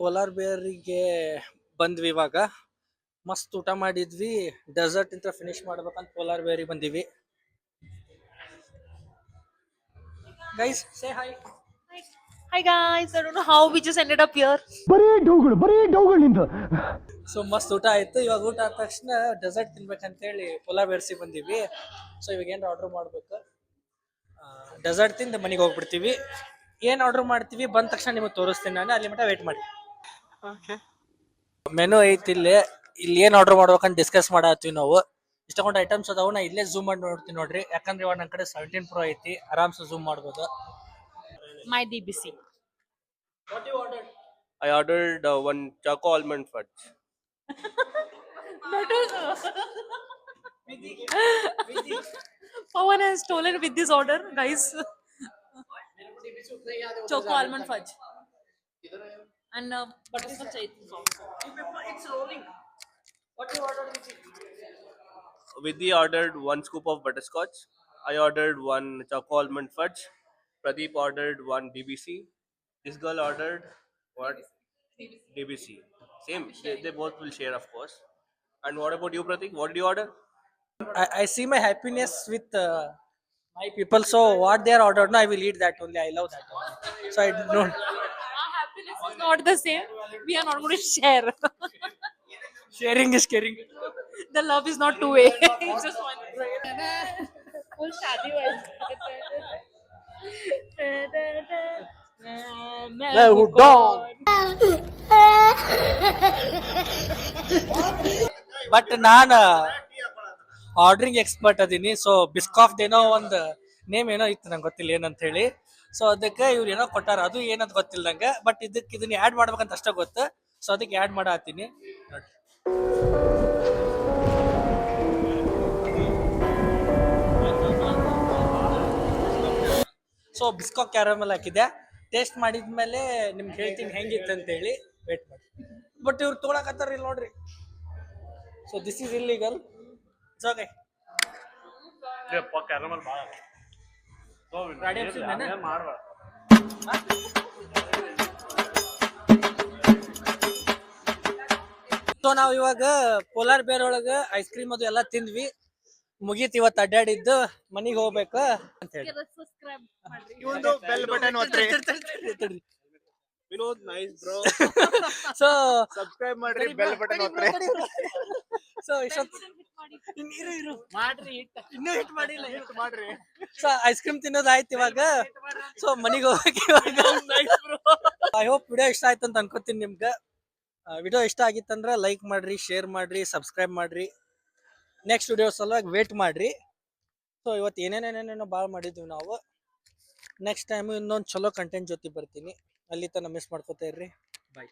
Polar ಬೇರಿಗೆ ಬಂದ್ವಿ ಇವಾಗ. ಮಸ್ತ್ ಊಟ ಮಾಡಿದ್ವಿ. ಡೆಸರ್ಟ್ ಇಂತ ಫಿನಿಶ್ ಮಾಡ್ಬೇಕಂತ ಪೋಲಾರ್ ಬೇರಿಗೆ ಬಂದಿವಿ. Guys say hi. Hi guys, I don't know how we just ended up here. ಬರೀ ಡೌಗಳು ನಿಂದ. ಸೊ ಮಸ್ತ್ ಊಟ ಆಯ್ತು. ಇವಾಗ ಊಟ ಆದ ತಕ್ಷಣ ಡೆಸರ್ಟ್ ತಿನ್ಬೇಕಂತೇಳಿ ಪೋಲಾರ್ ಬೇರ್ಸಿ ಬಂದೀವಿ. ಸೊ ಇವಾಗ ಏನಾರ ಆರ್ಡರ್ ಮಾಡ್ಬೇಕು. ಡೆಸರ್ಟ್ ತಿಂದು ಮನೆಗೆ ಹೋಗ್ಬಿಡ್ತೀವಿ. ಏನ್ ಆರ್ಡರ್ ಮಾಡ್ತೀವಿ ಬಂದ ತಕ್ಷಣ ನಿಮಗೆ ತೋರಿಸ್ತೀನಿ ನಾನು. ಅಲ್ಲಿ ಮಟ್ಟ ವೇಟ್ ಮಾಡಿ. ಮೆನು ಐತಿ ಇಲ್ಲಿ ಏನ್ ಆರ್ಡರ್ ಮಾಡ್ಬೇಕಂತ ಡಿಸ್ಕಸ್ ಮಾಡತ್ತೀವಿ ನಾವು. ಇಷ್ಟೊಂದು ಐಟಮ್ಸ್ ಅದಾವ. ನಾ ಇಲ್ಲೇ ಝೂಮ್ ಮಾಡಿ ನೋಡ್ತೀನಿ ನೋಡ್ರಿ. ಯಾಕಂದ್ರೆ ಇವಾಗ ನನ್ನ ಕಡೆ 17 Pro ಐತಿ. ಆರಾಮ್ಸೆ ಝೂಮ್ ಮಾಡ್ಬೋದು. My DBC. What you ordered? I ordered one choco almond fudge. Pawan has stolen with this order, guys. Choco almond fudge. And butterscotch I think also. It's rolling. What you ordered? Vidhi ordered one scoop of butterscotch. I ordered one choco almond fudge. Pradeep ordered one DBC. This girl ordered what? DBC. Same. They both will share, of course. And what about you, Pratik? What did you order? I see my happiness with my people. So what they are ordered, no, I will eat that only. I love that only. So I don't. Our happiness is not the same. We are not going to share. Sharing is caring. The love is not two-way. It's just one. Full shadi wise. But ನಾನು ordering expert ಅದೀನಿ. So ಬಿಸ್ಕಾಫ್ ಏನೋ ಒಂದು name ಏನೋ ಇತ್ತು, ನಂಗೆ ಗೊತ್ತಿಲ್ಲ ಏನಂತ ಹೇಳಿ. So ಅದಕ್ಕೆ ಇವ್ರು ಏನೋ ಕೊಟ್ಟಾರ, ಅದು ಏನಂತ ಗೊತ್ತಿಲ್ಲ ನಂಗೆ. ಬಟ್ ಇದನ್ನ ಆ್ಯಡ್ ಮಾಡ್ಬೇಕಂತ ಅಷ್ಟೇ ಗೊತ್ತು. ಸೊ ಅದಕ್ಕೆ ಆ್ಯಡ್ ಮಾಡತ್ತೀನಿ ನೋಡ್ರಿ. ಸೊ ಬಿಸ್ಕಾಫ್ ಕ್ಯಾರಮೆಲ್ ಹಾಕಿದೆ. ಟೇಸ್ಟ್ ಮಾಡಿದ್ಮೇಲೆ ನಿಮ್ಗೆ ಹೇಳ್ತೀನಿ ಹೆಂಗಿತ್ತು ಅಂತೇಳಿ. ವೇಟ್ ಮಾಡಿ. ಬಟ್ ಇವ್ರು ತೊಗೊಳಕತ್ತಾರ ಇಲ್ಲಿ ನೋಡ್ರಿ. So this is illegal. It's okay. So ನಾವು ಇವಾಗ ಪೋಲಾರ್ ಬೇರ್ ಒಳಗೆ ಐಸ್ ಕ್ರೀಮ್ ಅದು ಎಲ್ಲ ತಿಂದ್ವಿ. ಮುಗೀತು ಇವತ್ತು ಅಡ್ಡಾಡಿದ್ದು. ಮನೆಗೆ ಹೋಗ್ಬೇಕು ಅಂತ ಹೇಳಿ. ಬೆಲ್ ಬಟನ್ ಒತ್ತ್ರಿ. Vinod, nice bro. So subscribe ಮಾಡ್ರಿ, ಬೆಲ್ ಬಟನ್ ಒತ್ತ್ರಿ. ಸೊ ಇಷ್ಟೊತ್ತು ಇರು ಮಾಡ್ರಿ. ಇನ್ನೂ ಹಿಟ್ ಮಾಡಿಲ್ಲ. ಹಿಟ್ ಮಾಡ್ರಿ. ಸೊ ಐಸ್ ಕ್ರೀಮ್ ತಿನ್ನೋದು ಆಯ್ತು ಇವಾಗ. ಸೊ ಮನೆಗೆ ಹೋಗಕ್ಕೆ ಇವಾಗ. ಐ ಹೋಪ್ ವಿಡಿಯೋ ಇಷ್ಟ ಆಯ್ತು ಅಂತ ಅನ್ಕೋತೀನಿ ನಿಮ್ಗೆ. ವಿಡಿಯೋ ಇಷ್ಟ ಆಗಿತ್ತಂದ್ರೆ ಲೈಕ್ ಮಾಡ್ರಿ, ಶೇರ್ ಮಾಡ್ರಿ, ಸಬ್ಸ್ಕ್ರೈಬ್ ಮಾಡ್ರಿ. ನೆಕ್ಸ್ಟ್ ವಿಡಿಯೋ ಸಲುವಾಗಿ ವೇಟ್ ಮಾಡ್ರಿ. ಸೊ ಇವತ್ತು ಏನೇನೇನೇನೋ ಭಾಳ ಮಾಡಿದ್ವಿ ನಾವು. ನೆಕ್ಸ್ಟ್ ಟೈಮು ಇನ್ನೊಂದು ಚಲೋ ಕಂಟೆಂಟ್ ಜೊತೆ ಬರ್ತೀನಿ. ಅಲ್ಲಿ ತನಕ ಮಿಸ್ ಮಾಡ್ಕೋತಾ ಇರ್ರಿ. ಬಾಯ್.